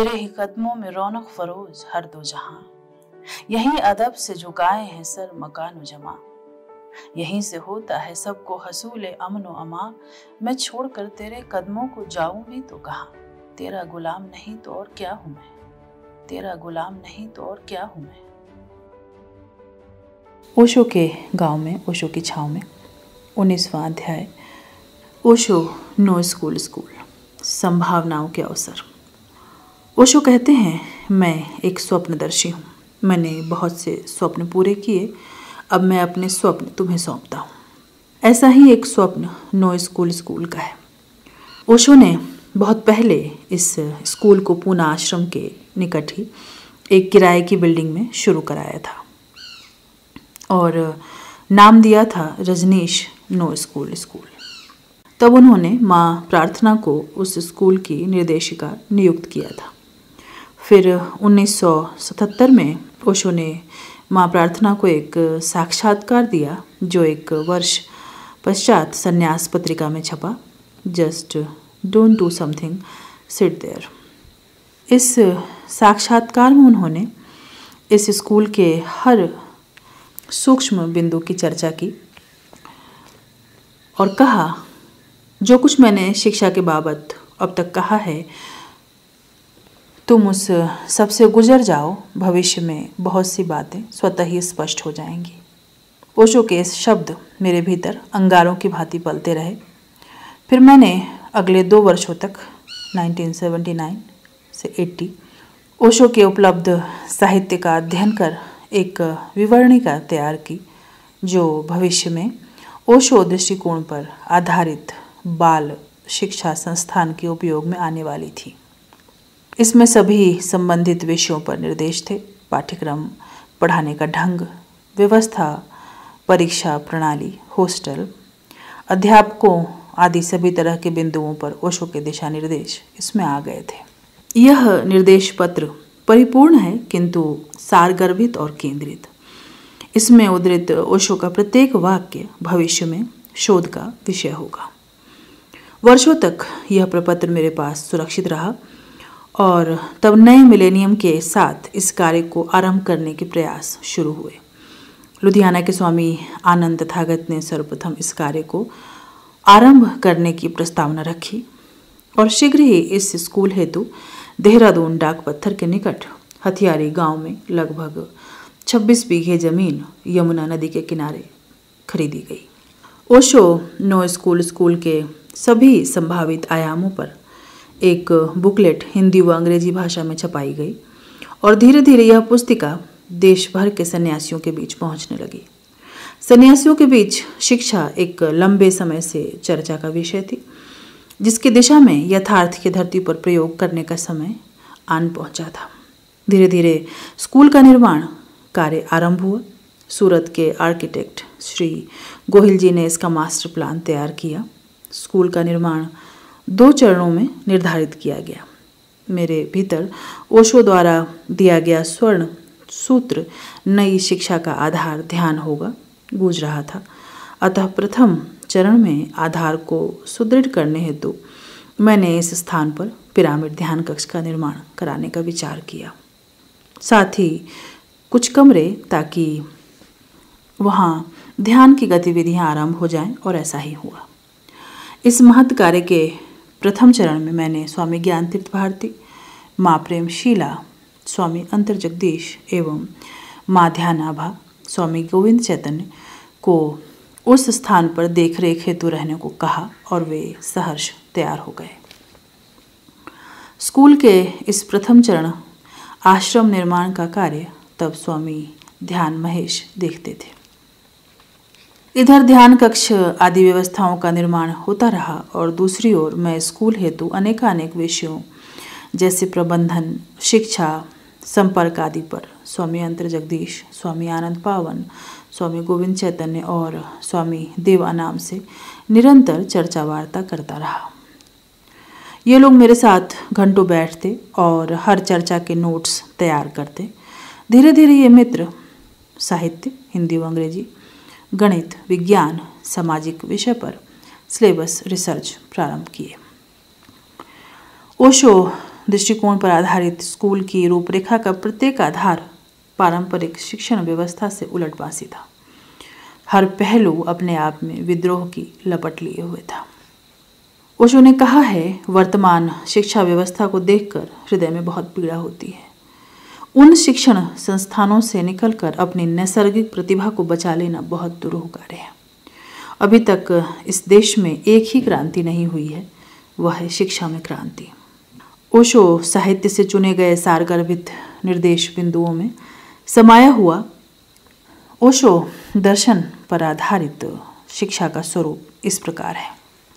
तेरे ही कदमों में रौनक फरोज हर दो जहां, यही अदब से झुकाए हैं सर मकान जमा, यहीं से होता है सबको हसूले अमन व अमा। मैं छोड़कर तेरे कदमों को जाऊं भी तो कहां, तेरा गुलाम नहीं तो और क्या हूं मैं, तेरा गुलाम नहीं तो और क्या हूं मैं। ओशो के गांव में, ओशो की छाव में, 19वां अध्याय। ओशो नो स्कूल स्कूल, संभावनाओं के अवसर। ओशो कहते हैं, मैं एक स्वप्नदर्शी हूँ। मैंने बहुत से स्वप्न पूरे किए, अब मैं अपने स्वप्न तुम्हें सौंपता हूँ। ऐसा ही एक स्वप्न नो स्कूल स्कूल का है। ओशो ने बहुत पहले इस स्कूल को पूना आश्रम के निकट ही एक किराए की बिल्डिंग में शुरू कराया था और नाम दिया था रजनीश नो स्कूल स्कूल। तब उन्होंने माँ प्रार्थना को उस स्कूल की निर्देशिका नियुक्त किया था। फिर 1977 में ओशो ने माँ प्रार्थना को एक साक्षात्कार दिया जो एक वर्ष पश्चात संन्यास पत्रिका में छपा। Just don't do something, sit there. इस साक्षात्कार में उन्होंने इस स्कूल के हर सूक्ष्म बिंदु की चर्चा की और कहा, जो कुछ मैंने शिक्षा के बाबत अब तक कहा है, तुम उस सबसे गुजर जाओ, भविष्य में बहुत सी बातें स्वतः ही स्पष्ट हो जाएंगी। ओशो के इस शब्द मेरे भीतर अंगारों की भांति पलते रहे। फिर मैंने अगले 2 वर्षों तक 1979 से 80 ओशो के उपलब्ध साहित्य का अध्ययन कर एक विवरणिका तैयार की जो भविष्य में ओशो दृष्टिकोण पर आधारित बाल शिक्षा संस्थान के उपयोग में आने वाली थी। इसमें सभी संबंधित विषयों पर निर्देश थे, पाठ्यक्रम, पढ़ाने का ढंग, व्यवस्था, परीक्षा प्रणाली, हॉस्टल, अध्यापकों आदि सभी तरह के बिंदुओं पर ओशो के दिशा निर्देश इसमें आ गए थे। यह निर्देश पत्र परिपूर्ण है किंतु सारगर्भित और केंद्रित। इसमें उद्धृत ओशो का प्रत्येक वाक्य भविष्य में शोध का विषय होगा। वर्षों तक यह प्रपत्र मेरे पास सुरक्षित रहा और तब नए मिलेनियम के साथ इस कार्य को आरंभ करने के प्रयास शुरू हुए। लुधियाना के स्वामी आनंद तथागत ने सर्वप्रथम इस कार्य को आरंभ करने की प्रस्तावना रखी और शीघ्र ही इस स्कूल हेतु देहरादून डाक पत्थर के निकट हथियारी गांव में लगभग 26 बीघे जमीन यमुना नदी के किनारे खरीदी गई। ओशो नो स्कूल स्कूल के सभी संभावित आयामों पर एक बुकलेट हिंदी व अंग्रेजी भाषा में छपाई गई और धीरे धीरे यह पुस्तिका देश भर के सन्यासियों के बीच पहुंचने लगी। सन्यासियों के बीच शिक्षा एक लंबे समय से चर्चा का विषय थी, जिसकी दिशा में यथार्थ की धरती पर प्रयोग करने का समय आन पहुंचा था। धीरे धीरे स्कूल का निर्माण कार्य आरंभ हुआ। सूरत के आर्किटेक्ट श्री गोहिल जी ने इसका मास्टर प्लान तैयार किया। स्कूल का निर्माण 2 चरणों में निर्धारित किया गया। मेरे भीतर ओशो द्वारा दिया गया स्वर्ण सूत्र नई शिक्षा का आधार ध्यान होगा गूंज रहा था। अतः प्रथम चरण में आधार को सुदृढ़ करने हेतु मैंने इस स्थान पर पिरामिड ध्यान कक्ष का निर्माण कराने का विचार किया, साथ ही कुछ कमरे ताकि वहाँ ध्यान की गतिविधियाँ आरंभ हो जाएं, और ऐसा ही हुआ। इस महत् कार्य के प्रथम चरण में मैंने स्वामी ज्ञान तीर्थ भारती, माँ प्रेमशीला, स्वामी अंतर जगदीश एवं माँ ध्यानाभा, स्वामी गोविंद चैतन्य को उस स्थान पर देखरेख हेतु रहने को कहा और वे सहर्ष तैयार हो गए। स्कूल के इस प्रथम चरण आश्रम निर्माण का कार्य तब स्वामी ध्यान महेश देखते थे। इधर ध्यान कक्ष आदि व्यवस्थाओं का निर्माण होता रहा और दूसरी ओर मैं स्कूल हेतु अनेकानेक विषयों जैसे प्रबंधन, शिक्षा, संपर्क आदि पर स्वामी अंतर जगदीश, स्वामी आनंद पावन, स्वामी गोविंद चैतन्य और स्वामी देवानाम से निरंतर चर्चा वार्ता करता रहा। ये लोग मेरे साथ घंटों बैठते और हर चर्चा के नोट्स तैयार करते। धीरे धीरे ये मित्र साहित्य, हिंदी व अंग्रेजी, गणित, विज्ञान, सामाजिक विषय पर सिलेबस रिसर्च प्रारंभ किए। ओशो दृष्टिकोण पर आधारित स्कूल की रूपरेखा का प्रत्येक आधार पारंपरिक शिक्षण व्यवस्था से उलटवासी था। हर पहलू अपने आप में विद्रोह की लपट लिए हुए था। ओशो ने कहा है, वर्तमान शिक्षा व्यवस्था को देखकर हृदय में बहुत पीड़ा होती है। उन शिक्षण संस्थानों से निकलकर अपनी नैसर्गिक प्रतिभा को बचा लेना बहुत दुरूह कार्य है। अभी तक इस देश में एक ही क्रांति नहीं हुई है, वह है शिक्षा में क्रांति। ओशो साहित्य से चुने गए सारगर्भित निर्देश बिंदुओं में समाया हुआ ओशो दर्शन पर आधारित शिक्षा का स्वरूप इस प्रकार है।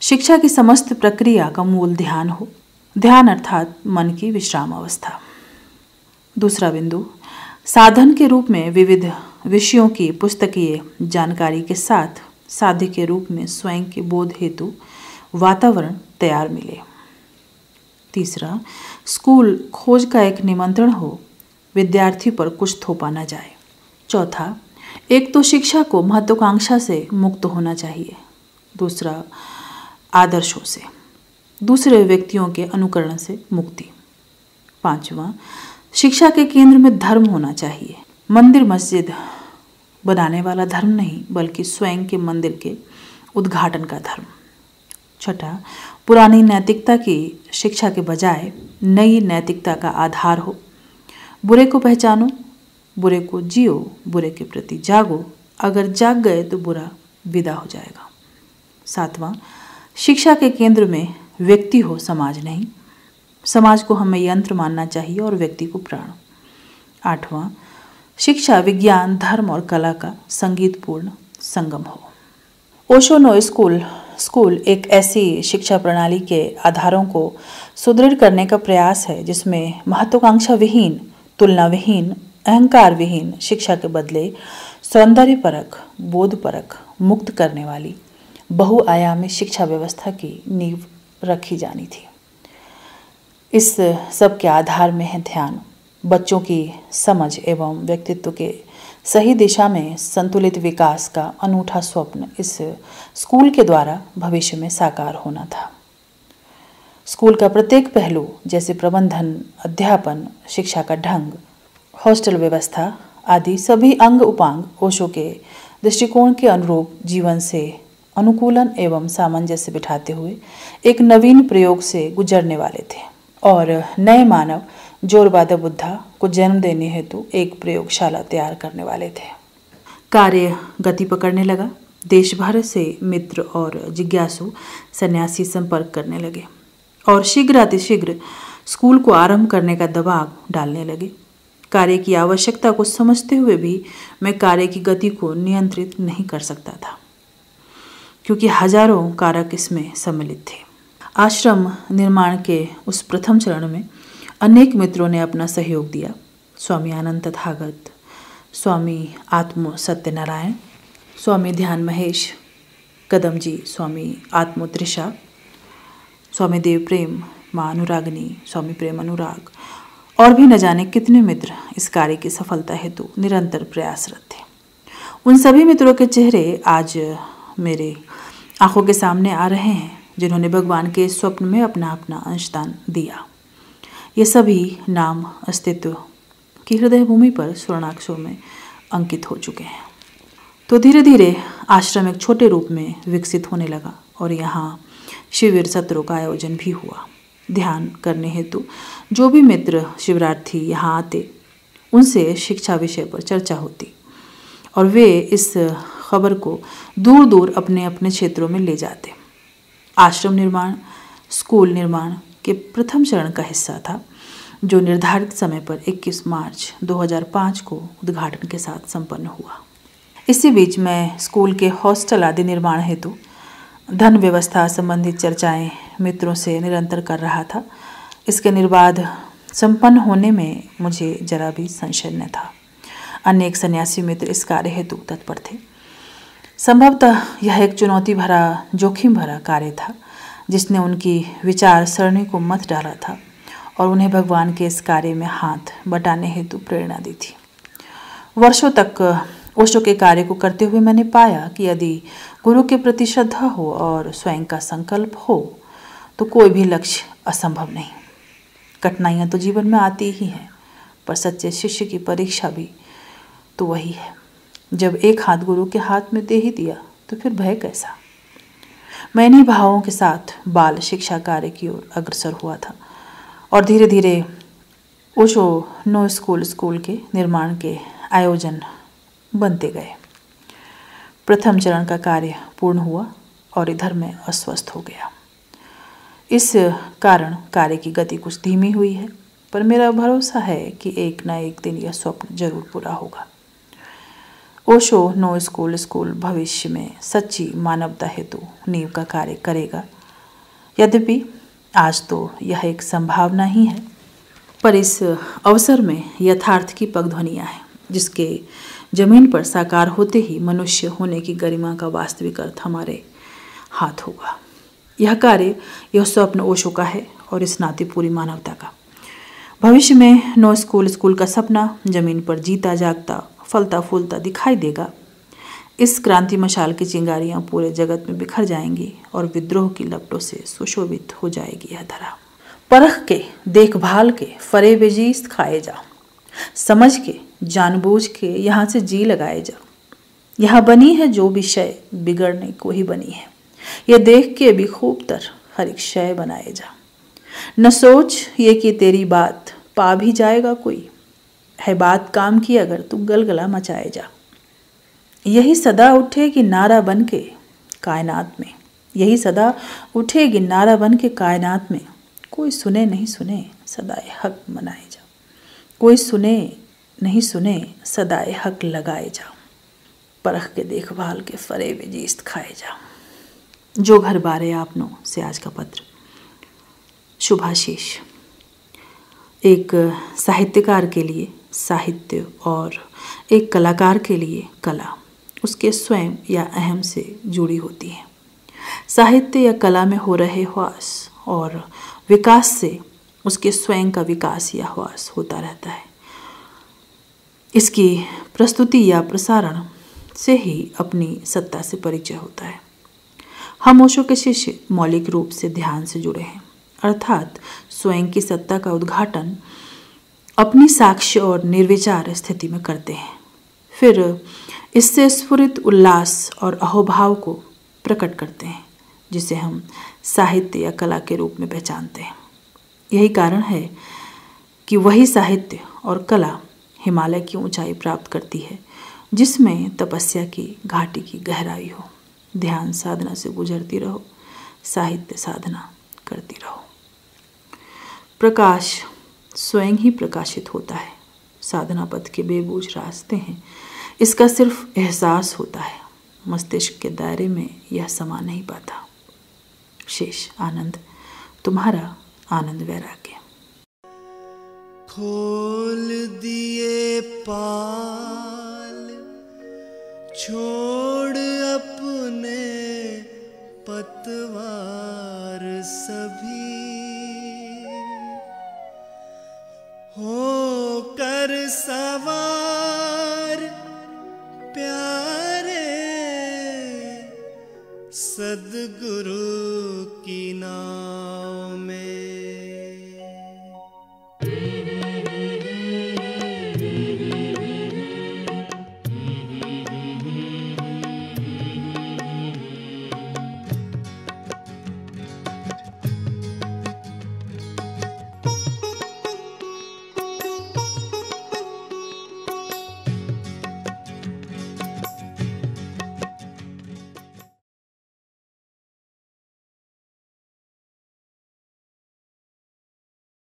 शिक्षा की समस्त प्रक्रिया का मूल ध्यान हो। ध्यान अर्थात मन की विश्राम अवस्था। दूसरा बिंदु, साधन के रूप में विविध विषयों की पुस्तकीय जानकारी के साथ साध्य के रूप में स्वयं के बोध हेतु वातावरण तैयार मिले। तीसरा, स्कूल खोज का एक निमंत्रण हो, विद्यार्थी पर कुछ थोपा न जाए। चौथा, एक तो शिक्षा को महत्वाकांक्षा से मुक्त होना चाहिए, दूसरा आदर्शों से, दूसरे व्यक्तियों के अनुकरण से मुक्ति। पांचवा, शिक्षा के केंद्र में धर्म होना चाहिए, मंदिर मस्जिद बनाने वाला धर्म नहीं, बल्कि स्वयं के मंदिर के उद्घाटन का धर्म। छठा, पुरानी नैतिकता की शिक्षा के बजाय नई नैतिकता का आधार हो। बुरे को पहचानो, बुरे को जियो, बुरे के प्रति जागो, अगर जाग गए तो बुरा विदा हो जाएगा। सातवां, शिक्षा के केंद्र में व्यक्ति हो, समाज नहीं। समाज को हमें यंत्र मानना चाहिए और व्यक्ति को प्राण। आठवां, शिक्षा विज्ञान, धर्म और कला का संगीतपूर्ण संगम हो। ओशो नो स्कूल एक ऐसी शिक्षा प्रणाली के आधारों को सुदृढ़ करने का प्रयास है जिसमें महत्वाकांक्षा विहीन, तुलना विहीन, अहंकार विहीन शिक्षा के बदले सौंदर्यपरक, बोधपरक, मुक्त करने वाली बहुआयामी शिक्षा व्यवस्था की नींव रखी जानी थी। इस सब के आधार में है ध्यान। बच्चों की समझ एवं व्यक्तित्व के सही दिशा में संतुलित विकास का अनूठा स्वप्न इस स्कूल के द्वारा भविष्य में साकार होना था। स्कूल का प्रत्येक पहलू जैसे प्रबंधन, अध्यापन, शिक्षा का ढंग, हॉस्टल व्यवस्था आदि सभी अंग उपांग ओशो के दृष्टिकोण के अनुरूप जीवन से अनुकूलन एवं सामंजस्य बिठाते हुए एक नवीन प्रयोग से गुजरने वाले थे और नए मानव जोरबादा बुद्धा को जन्म देने हेतु एक प्रयोगशाला तैयार करने वाले थे। कार्य गति पकड़ने लगा। देश भर से मित्र और जिज्ञासु सन्यासी संपर्क करने लगे और शीघ्र अतिशीघ्र स्कूल को आरंभ करने का दबाव डालने लगे। कार्य की आवश्यकता को समझते हुए भी मैं कार्य की गति को नियंत्रित नहीं कर सकता था, क्योंकि हजारों कारक इसमें सम्मिलित थे। आश्रम निर्माण के उस प्रथम चरण में अनेक मित्रों ने अपना सहयोग दिया। स्वामी आनंद तथागत, स्वामी आत्म सत्यनारायण, स्वामी ध्यान महेश कदम जी, स्वामी आत्मोत्रिषा, स्वामी देव प्रेम, माँ अनुरागनी, स्वामी प्रेम अनुराग और भी न जाने कितने मित्र इस कार्य की सफलता हेतु निरंतर प्रयासरत थे। उन सभी मित्रों के चेहरे आज मेरे आंखों के सामने आ रहे हैं, जिन्होंने भगवान के स्वप्न में अपना अपना अंशदान दिया। ये सभी नाम अस्तित्व की हृदय भूमि पर स्वर्णाक्षरों में अंकित हो चुके हैं। तो धीरे धीरे आश्रम एक छोटे रूप में विकसित होने लगा और यहाँ शिविर सत्रों का आयोजन भी हुआ। ध्यान करने हेतु जो भी मित्र शिविरार्थी यहाँ आते, उनसे शिक्षा विषय पर चर्चा होती और वे इस खबर को दूर दूर अपने अपने क्षेत्रों में ले जाते। आश्रम निर्माण स्कूल निर्माण के प्रथम चरण का हिस्सा था, जो निर्धारित समय पर 21 मार्च 2005 को उद्घाटन के साथ संपन्न हुआ। इसी बीच मैं स्कूल के हॉस्टल आदि निर्माण हेतु धन व्यवस्था संबंधित चर्चाएं मित्रों से निरंतर कर रहा था। इसके निर्बाध संपन्न होने में मुझे जरा भी संशय न था। अनेक सन्यासी मित्र इस कार्य हेतु तत्पर थे। संभवतः यह एक चुनौती भरा, जोखिम भरा कार्य था, जिसने उनकी विचार सरणी को मत डाला था और उन्हें भगवान के इस कार्य में हाथ बटाने हेतु प्रेरणा दी थी। वर्षों तक ओशो के कार्य को करते हुए मैंने पाया कि यदि गुरु के प्रति श्रद्धा हो और स्वयं का संकल्प हो तो कोई भी लक्ष्य असंभव नहीं। कठिनाइयाँ तो जीवन में आती ही हैं, पर सच्चे शिष्य की परीक्षा भी तो वही है। जब एक हाथ गुरु के हाथ में दे ही दिया तो फिर भय कैसा। मैं इन्हीं भावों के साथ बाल शिक्षा कार्य की ओर अग्रसर हुआ था और धीरे धीरे ओशो नो स्कूल के निर्माण के आयोजन बनते गए। प्रथम चरण का कार्य पूर्ण हुआ और इधर मैं अस्वस्थ हो गया। इस कारण कार्य की गति कुछ धीमी हुई है, पर मेरा भरोसा है कि एक न एक दिन यह स्वप्न जरूर पूरा होगा। ओशो नो स्कूल भविष्य में सच्ची मानवता हेतु नींव का कार्य करेगा। यद्यपि आज तो यह एक संभावना ही है, पर इस अवसर में यथार्थ की पगध्वनियाँ हैं, जिसके जमीन पर साकार होते ही मनुष्य होने की गरिमा का वास्तविक अर्थ हमारे हाथ होगा। यह कार्य, यह स्वप्न ओशो का है और इस नाते पूरी मानवता का। भविष्य में नो स्कूल का सपना जमीन पर जीता जागता फलता फूलता दिखाई देगा। इस क्रांति मशाल की चिंगारियां पूरे जगत में बिखर जाएंगी और विद्रोह की लपटों से सुशोभित हो जाएगी यह धरा। परख के, देखभाल के, फरे बेजीज खाए जा, समझ के, जानबूझ के यहाँ से जी लगाए जा। यहाँ बनी है जो भी शय बिगड़ने को ही बनी है, यह देख के भी खूब तर हर एक शय बनाए जा। न सोच ये कि तेरी बात पा भी जाएगा कोई, है बात काम की अगर तू गलगला मचाए जा। यही सदा उठेगी नारा बन के कायनात में, यही सदा उठेगी नारा बन के कायनात में। कोई सुने नहीं सुने सदाए हक मनाए जा, कोई सुने नहीं सुने सदाए हक लगाए जा। परख के देखभाल के फरे बेजीस्त खाए जा। जो घर बारे आपनों से आज का पत्र। शुभाशीष। एक साहित्यकार के लिए साहित्य और एक कलाकार के लिए कला उसके स्वयं या अहम से जुड़ी होती है। साहित्य या कला में हो रहे ह्रास और विकास से उसके स्वयं का विकास या ह्रास होता रहता है। इसकी प्रस्तुति या प्रसारण से ही अपनी सत्ता से परिचय होता है। हम ओशो के शिष्य मौलिक रूप से ध्यान से जुड़े हैं, अर्थात स्वयं की सत्ता का उद्घाटन अपनी साक्ष्य और निर्विचार स्थिति में करते हैं, फिर इससे स्फुरित उल्लास और अहोभाव को प्रकट करते हैं, जिसे हम साहित्य या कला के रूप में पहचानते हैं। यही कारण है कि वही साहित्य और कला हिमालय की ऊंचाई प्राप्त करती है, जिसमें तपस्या की घाटी की गहराई हो। ध्यान साधना से गुजरती रहो, साहित्य साधना करती रहो। प्रकाश स्वयं ही प्रकाशित होता है। साधना पथ के बेबूझ रास्ते हैं, इसका सिर्फ एहसास होता है, मस्तिष्क के दायरे में यह समा नहीं पाता। शेष आनंद तुम्हारा आनंद वैराग्य। खोल दिए पाल, छोड़ अपने पतवार सभी, हो कर सवार प्यारे सद्गुरु की नाव में।